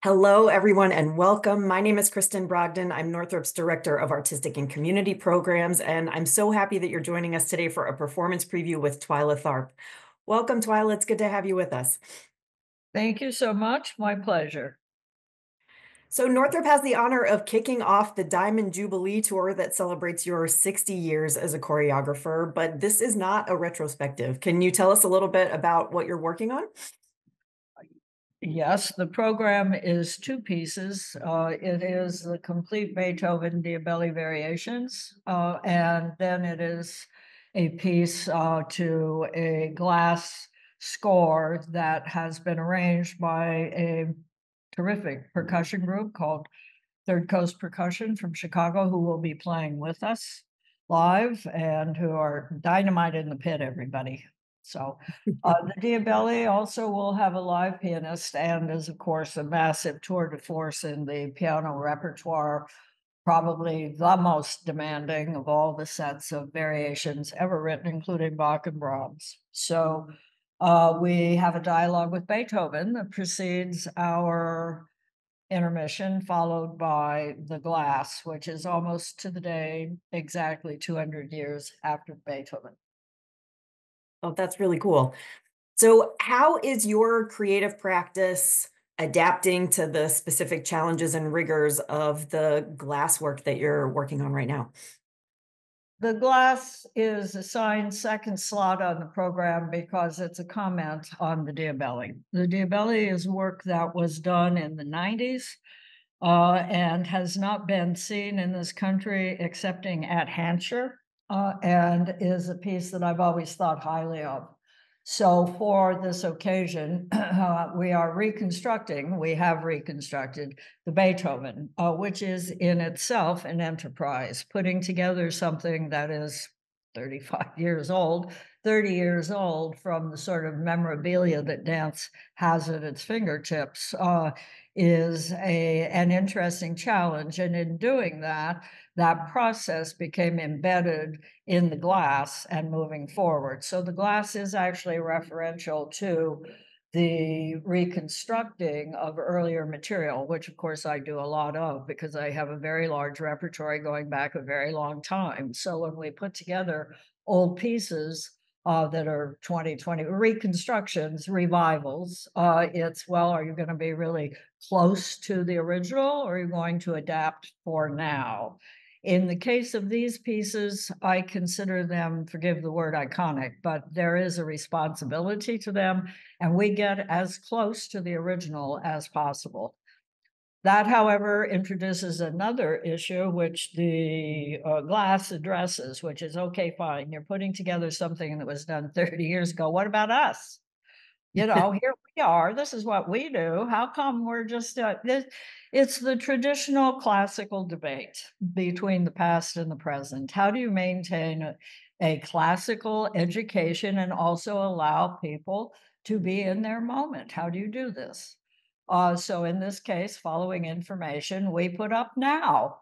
Hello, everyone, and welcome. My name is Kristen Brogdon. I'm Northrop's Director of Artistic and Community Programs, and I'm so happy that you're joining us today for a performance preview with Twyla Tharp. Welcome, Twyla. It's good to have you with us. Thank you so much. My pleasure. So, Northrop has the honor of kicking off the Diamond Jubilee tour that celebrates your 60 years as a choreographer, but this is not a retrospective. Can you tell us a little bit about what you're working on? Yes, the program is two pieces. It is the complete Beethoven Diabelli variations, and then it is a piece to a glass score that has been arranged by a terrific percussion group called Third Coast Percussion from Chicago, who will be playing with us live and who are dynamite in the pit, everybody. So the Diabelli also will have a live pianist and is, of course, a massive tour de force in the piano repertoire, probably the most demanding of all the sets of variations ever written, including Bach and Brahms. So we have a dialogue with Beethoven that precedes our intermission, followed by the glass, which is almost to the day exactly 200 years after Beethoven. Oh, that's really cool. So, how is your creative practice adapting to the specific challenges and rigors of the glass work that you're working on right now? The glass is assigned second slot on the program because it's a comment on the Diabelli. The Diabelli is work that was done in the 90s and has not been seen in this country excepting at Hampshire, and is a piece that I've always thought highly of. So for this occasion, we have reconstructed the Beethoven, which is in itself an enterprise, putting together something that is 35 years old, 30 years old from the sort of memorabilia that dance has at its fingertips. Is an interesting challenge. And in doing that, that process became embedded in the glass and moving forward. So the glass is actually referential to the reconstructing of earlier material, which of course I do a lot of because I have a very large repertory going back a very long time. So when we put together old pieces that are 2020 reconstructions, revivals, it's, well, are you going to be really close to the original or are you going to adapt for now? In the case of these pieces, I consider them, forgive the word iconic, but there is a responsibility to them, and we get as close to the original as possible. That, however, introduces another issue, which the glass addresses, which is okay, fine. You're putting together something that was done 30 years ago. What about us? Here we are. This is what we do. How come we're just this? It's the traditional classical debate between the past and the present. How do you maintain a classical education and also allow people to be in their moment? How do you do this? So in this case, following information, we put up now,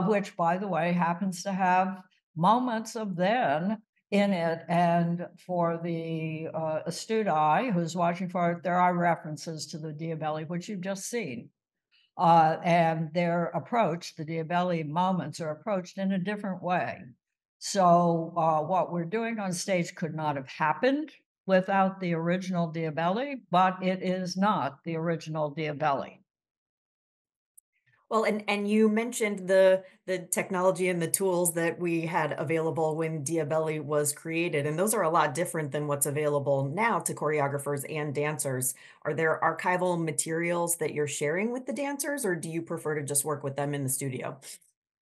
which, by the way, happens to have moments of then in it. And for the astute eye who's watching for it, there are references to the Diabelli, which you've just seen. And their approach, the Diabelli moments are approached in a different way. So what we're doing on stage could not have happened without the original Diabelli, but it is not the original Diabelli. Well, and you mentioned the technology and the tools that we had available when Diabelli was created, and those are a lot different than what's available now to choreographers and dancers. Are there archival materials that you're sharing with the dancers, or do you prefer to just work with them in the studio?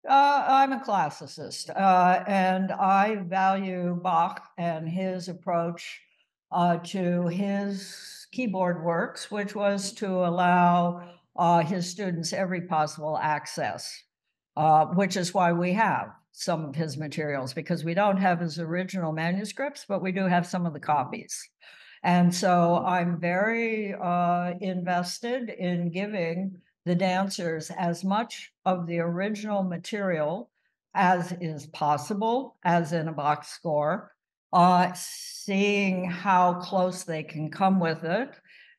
I'm a classicist, and I value Bach and his approach to his keyboard works, which was to allow his students every possible access, which is why we have some of his materials, because we don't have his original manuscripts, but we do have some of the copies. And so I'm very invested in giving the dancers as much of the original material as is possible, as in a box score, seeing how close they can come with it,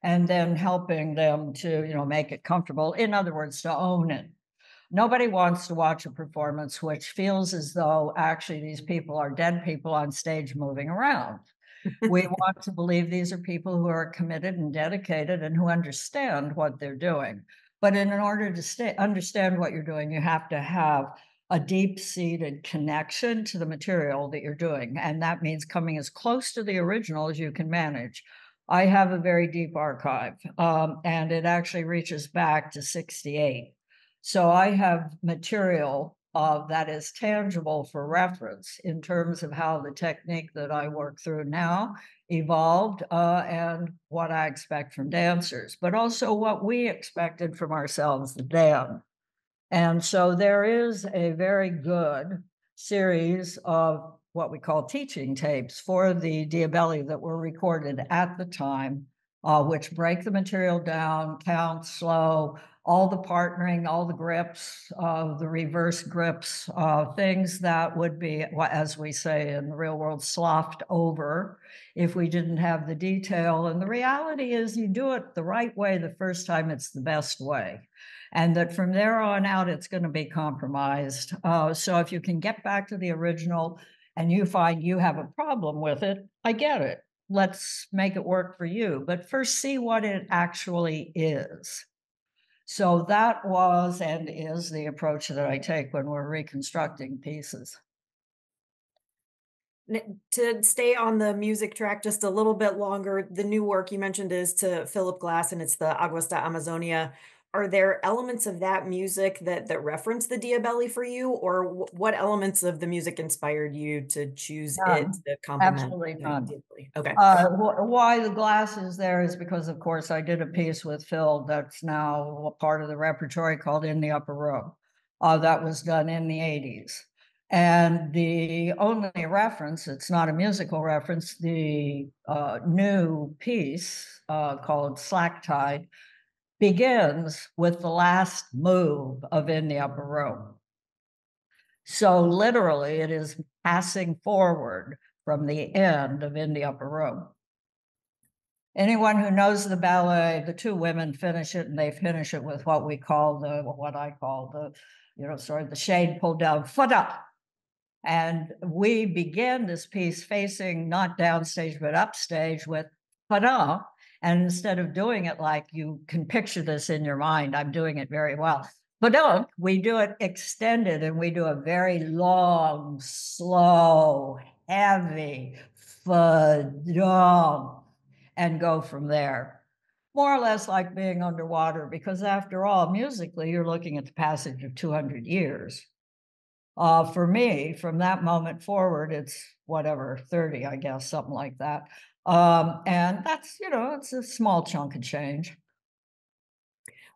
and then helping them to, make it comfortable. In other words, to own it. Nobody wants to watch a performance which feels as though actually these people are dead people on stage moving around. We want to believe these are people who are committed and dedicated and who understand what they're doing. But in order to understand what you're doing, you have to have a deep-seated connection to the material that you're doing. And that means coming as close to the original as you can manage. I have a very deep archive, and it actually reaches back to 68. So I have material that is tangible for reference in terms of how the technique that I work through now evolved, and what I expect from dancers, but also what we expected from ourselves then. And so there is a very good series of what we call teaching tapes for the Diabelli that were recorded at the time, which break the material down, count, slow, all the partnering, all the grips, the reverse grips, things that would be, as we say in the real world, sloughed over if we didn't have the detail. And the reality is you do it the right way the first time, it's the best way. And that from there on out, it's going to be compromised. So if you can get back to the original and you find you have a problem with it, I get it. Let's make it work for you. But first, see what it actually is. So that was and is the approach that I take when we're reconstructing pieces. To stay on the music track just a little bit longer, the new work you mentioned is to Philip Glass, and it's the Aguas da Amazonia. Are there elements of that music that reference the Diabelli for you, or what elements of the music inspired you to choose it None, to complement absolutely the none. Diabelli? Okay. Why the glass is there is because, of course, I did a piece with Phil that's now a part of the repertory called In the Upper Room. That was done in the 80s. And the only reference, it's not a musical reference, the new piece called Slack Tide begins with the last move of In the Upper Room. So literally, it is passing forward from the end of In the Upper Room. Anyone who knows the ballet, the two women finish it, and they finish it with what what I call sort of the shade pulled down, fada. And we began this piece facing not downstage, but upstage with fada. And instead of doing it like you can picture this in your mind, I'm doing it very well. But don't, we do it extended and we do a very long, slow, heavy fada and go from there. More or less like being underwater, because after all, musically, you're looking at the passage of 200 years. For me, from that moment forward, it's whatever, 30, I guess, something like that. And that's, it's a small chunk of change.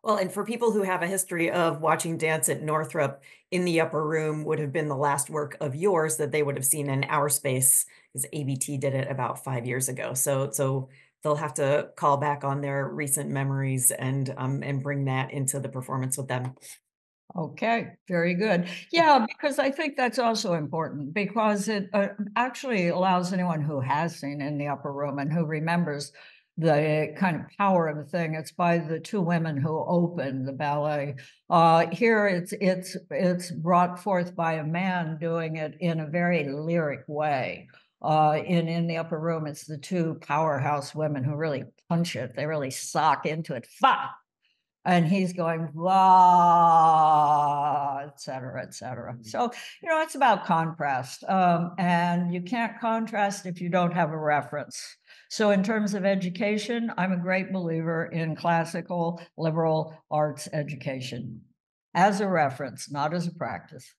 Well, and for people who have a history of watching dance at Northrop, In the Upper Room would have been the last work of yours that they would have seen in our space, because ABT did it about 5 years ago. So they'll have to call back on their recent memories and bring that into the performance with them. Okay, very good. Yeah, because I think that's also important because it actually allows anyone who has seen In the Upper Room and who remembers the kind of power of the thing. It's by the two women who opened the ballet. Here, it's brought forth by a man doing it in a very lyric way. In the Upper Room, it's the two powerhouse women who really punch it. They really sock into it. Fa! And he's going, "Wah," et cetera, et cetera. So, it's about contrast. And you can't contrast if you don't have a reference. So in terms of education, I'm a great believer in classical liberal arts education as a reference, not as a practice.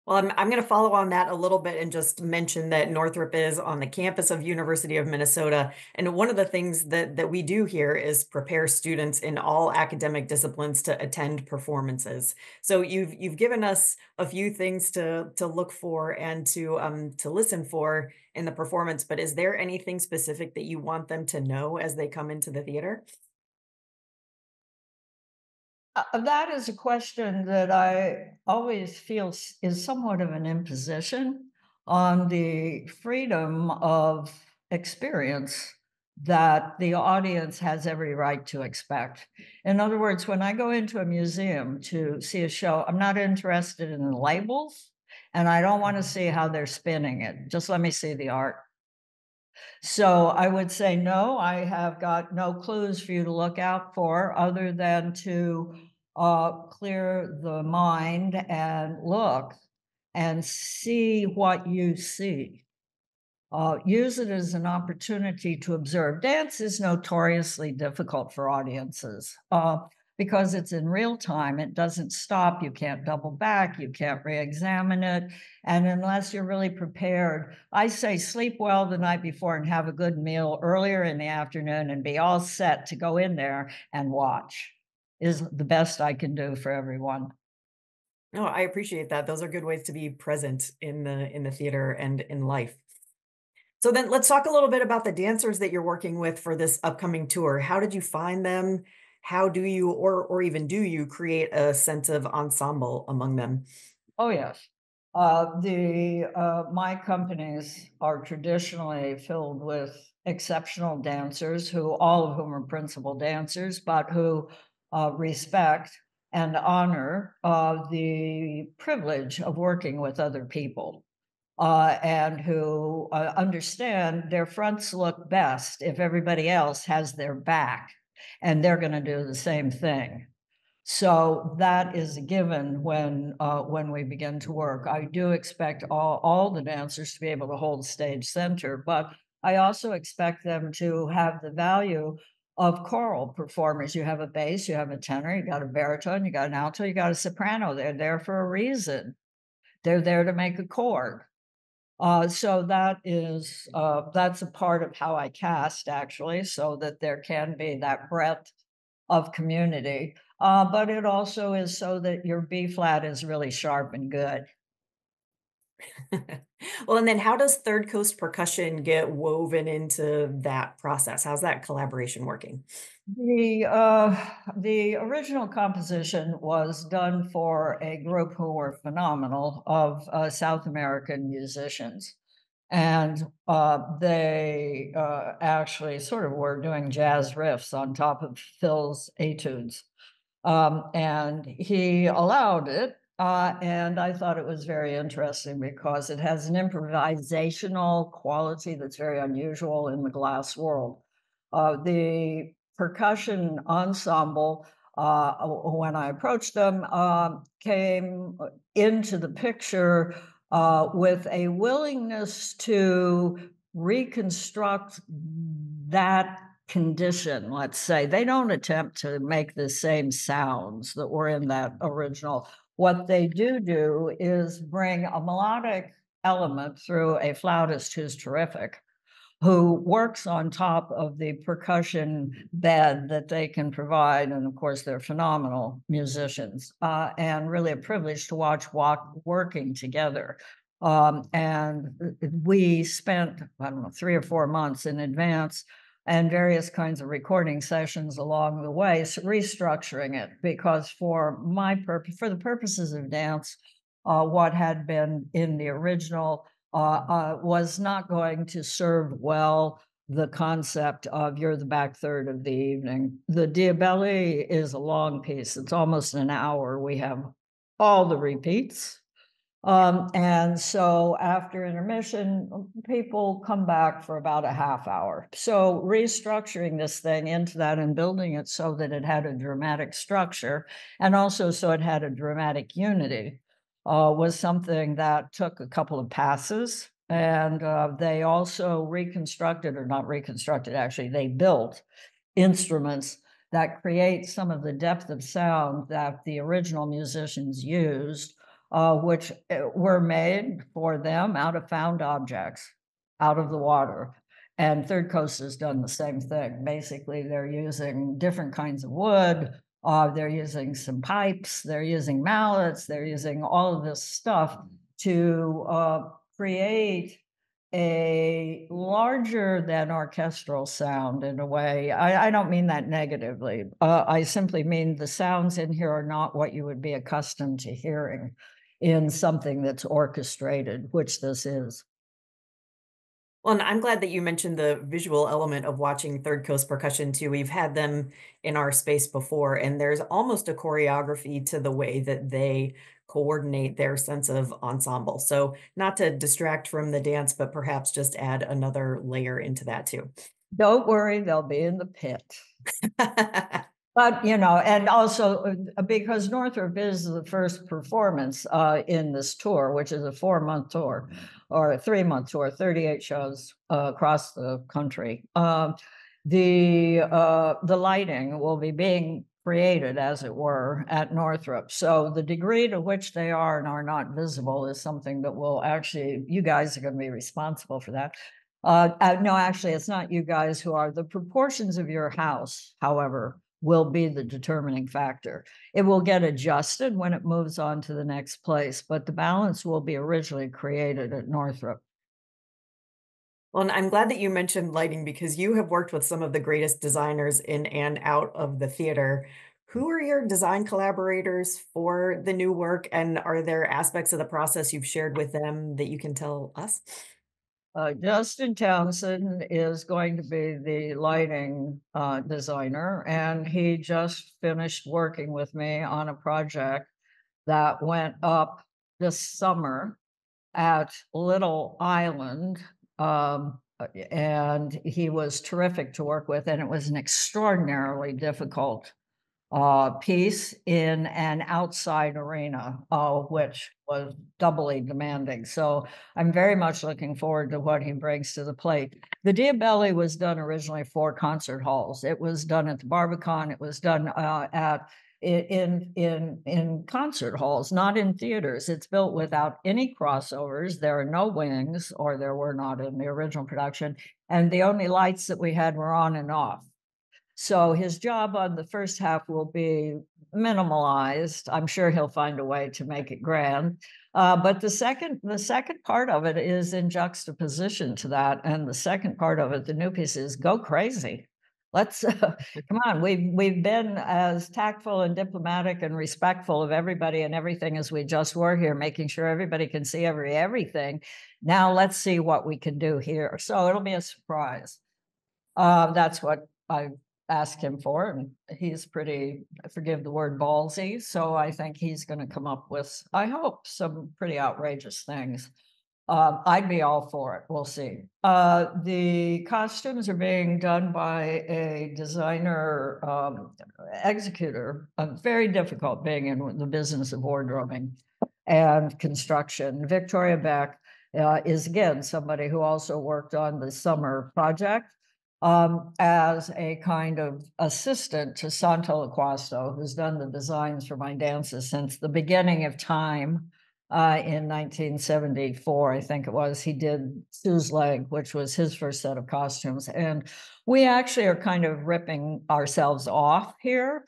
Well, I'm going to follow on that a little bit and just mention that Northrop is on the campus of University of Minnesota, and one of the things that we do here is prepare students in all academic disciplines to attend performances. So you've given us a few things to look for and to listen for in the performance, but is there anything specific that you want them to know as they come into the theater? That is a question that I always feel is somewhat of an imposition on the freedom of experience that the audience has every right to expect. In other words, when I go into a museum to see a show, I'm not interested in the labels and I don't want to see how they're spinning it. Just let me see the art. So I would say, no, I have got no clues for you to look out for other than to clear the mind and look and see what you see. Use it as an opportunity to observe. Dance is notoriously difficult for audiences because it's in real time. It doesn't stop. You can't double back. You can't re examine it. And unless you're really prepared, I say sleep well the night before and have a good meal earlier in the afternoon and be all set to go in there and watch, is the best I can do for everyone. No, I appreciate that. Those are good ways to be present in the theater and in life. So then let's talk a little bit about the dancers that you're working with for this upcoming tour. How did you find them? How do you or even do you create a sense of ensemble among them? Oh, yes. The my companies are traditionally filled with exceptional dancers who all of whom are principal dancers, but who respect and honor the privilege of working with other people. And who understand their fronts look best if everybody else has their back, and they're going to do the same thing. So that is a given when we begin to work. I do expect all the dancers to be able to hold stage center, but I also expect them to have the value of choral performers. You have a bass, you have a tenor, you got a baritone, you got an alto, you got a soprano. They're there for a reason. They're there to make a chord. So that's a part of how I cast actually, so that there can be that breadth of community. But it also is so that your B flat is really sharp and good. Well, and then how does Third Coast Percussion get woven into that process? How's that collaboration working? The original composition was done for a group who were phenomenal of South American musicians. And they actually sort of were doing jazz riffs on top of Phil's etudes. And he allowed it. And I thought it was very interesting because it has an improvisational quality that's very unusual in the glass world. The percussion ensemble, when I approached them, came into the picture with a willingness to reconstruct that condition, let's say. They don't attempt to make the same sounds that were in that original. What they do is bring a melodic element through a flautist who's terrific, who works on top of the percussion bed that they can provide. And of course, they're phenomenal musicians and really a privilege to watch working together. And we spent, I don't know, 3 or 4 months in advance and various kinds of recording sessions along the way, so restructuring it because for the purposes of dance, what had been in the original was not going to serve well the concept of you're the back third of the evening. The Diabelli is a long piece. It's almost an hour. We have all the repeats. And so after intermission, people come back for about a half hour. So restructuring this thing into that and building it so that it had a dramatic structure and also so it had a dramatic unity was something that took a couple of passes. And they also reconstructed, or not reconstructed, actually, they built instruments that create some of the depth of sound that the original musicians used, which were made for them out of found objects, out of the water. And Third Coast has done the same thing. Basically, they're using different kinds of wood. They're using some pipes. They're using mallets. They're using all of this stuff to create a larger than orchestral sound in a way. I don't mean that negatively. I simply mean the sounds in here are not what you would be accustomed to hearing in something that's orchestrated, which this is. Well, and I'm glad that you mentioned the visual element of watching Third Coast Percussion too. We've had them in our space before, and there's almost a choreography to the way that they coordinate their sense of ensemble. So, not to distract from the dance, but perhaps just add another layer into that too. Don't worry, they'll be in the pit. But, and also, because Northrop is the first performance, in this tour, which is a 4-month tour or a 3-month tour, 38 shows, across the country. The lighting will be being created, as it were, at Northrop. So the degree to which they are and are not visible is something that will actually you guys are gonna be responsible for that. No, actually, it's not you guys who are. The proportions of your house, however, will be the determining factor. It will get adjusted when it moves on to the next place, but the balance will be originally created at Northrop. Well, and I'm glad that you mentioned lighting because you have worked with some of the greatest designers in and out of the theater. Who are your design collaborators for the new work, and are there aspects of the process you've shared with them that you can tell us? Justin Townsend is going to be the lighting designer, and he just finished working with me on a project that went up this summer at Little Island. And he was terrific to work with, and it was an extraordinarily difficult piece in an outside arena, which was doubly demanding. So I'm very much looking forward to what he brings to the plate. The Diabelli was done originally for concert halls. It was done at the Barbican. It was done at in concert halls, not in theaters. It's built without any crossovers. There are no wings, or there were not in the original production, and the only lights that we had were on and off. So his job on the first half will be minimalized. I'm sure he'll find a way to make it grand. But the second part of it is in juxtaposition to that, and the second part of it, the new piece is go crazy. Let's come on. We've been as tactful and diplomatic and respectful of everybody and everything as we just were here, making sure everybody can see everything. Now let's see what we can do here. So it'll be a surprise. That's what I asked him for, and he's pretty, forgive the word, ballsy. So I think he's going to come up with, I hope, some pretty outrageous things. I'd be all for it. We'll see. The costumes are being done by a designer executor. Very difficult being in the business of wardrobing and construction. Victoria Beck is again somebody who also worked on the summer project as a kind of assistant to Santo Laquasto, who's done the designs for my dances since the beginning of time. In 1974, I think it was, he did Sue's Leg, which was his first set of costumes. And we actually are kind of ripping ourselves off here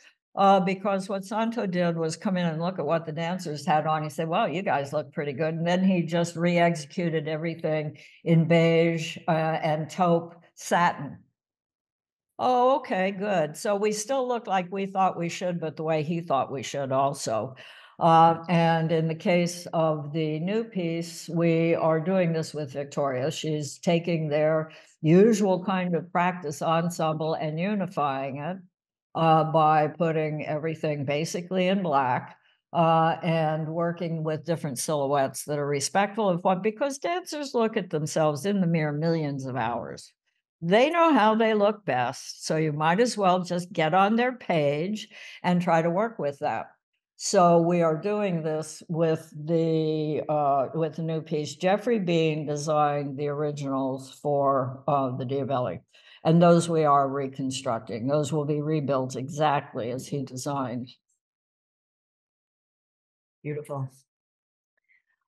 because what Santo did was come in and look at what the dancers had on. He said, well, you guys look pretty good. And then he just re-executed everything in beige and taupe satin. Oh, okay, good. So we still look like we thought we should, but the way he thought we should also. And in the case of the new piece, we are doing this with Victoria. She's taking their usual kind of practice ensemble and unifying it by putting everything basically in black and working with different silhouettes that are respectful of what, because dancers look at themselves in the mirror millions of hours. They know how they look best, so you might as well just get on their page and try to work with that. So we are doing this with the new piece. Jeffrey Bean designed the originals for the Diabelli, and those we are reconstructing. Those will be rebuilt exactly as he designed. Beautiful.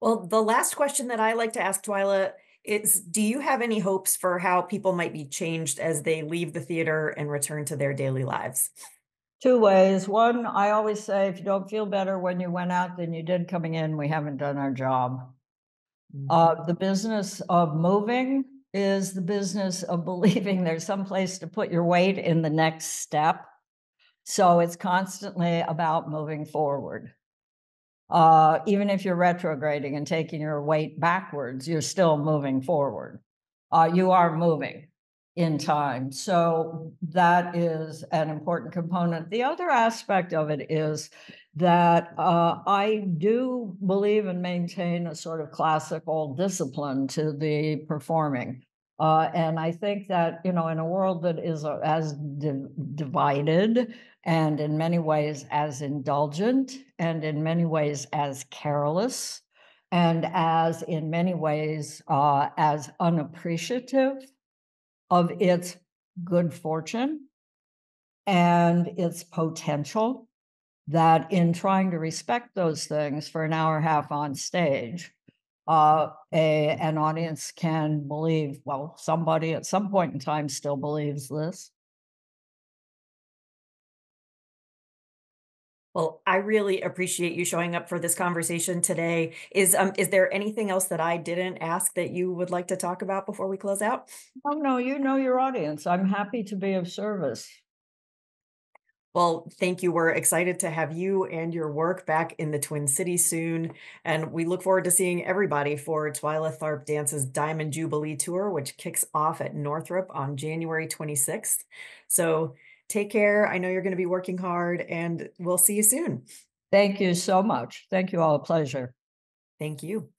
Well, the last question that I like to ask Twyla is, do you have any hopes for how people might be changed as they leave the theater and return to their daily lives? Two ways. One, I always say, if you don't feel better when you went out than you did coming in, we haven't done our job. Mhm. The business of moving is the business of believing there's some place to put your weight in the next step. So it's constantly about moving forward. Even if you're retrograding and taking your weight backwards, you're still moving forward. you are moving in time. So that is an important component. The other aspect of it is that I do believe and maintain a sort of classical discipline to the performing. And I think that, you know, in a world that is as divided and in many ways as indulgent and in many ways as careless, and as in many ways as unappreciative of its good fortune and its potential, that in trying to respect those things for an hour and a half on stage, an audience can believe, well, somebody at some point in time still believes this. Well, I really appreciate you showing up for this conversation today. Is there anything else that I didn't ask that you would like to talk about before we close out? Oh no, you know your audience. I'm happy to be of service. Well, thank you. We're excited to have you and your work back in the Twin Cities soon. And we look forward to seeing everybody for Twyla Tharp Dance's Diamond Jubilee Tour, which kicks off at Northrop on January 26th. So take care. I know you're going to be working hard, and we'll see you soon. Thank you so much. Thank you all. A pleasure. Thank you.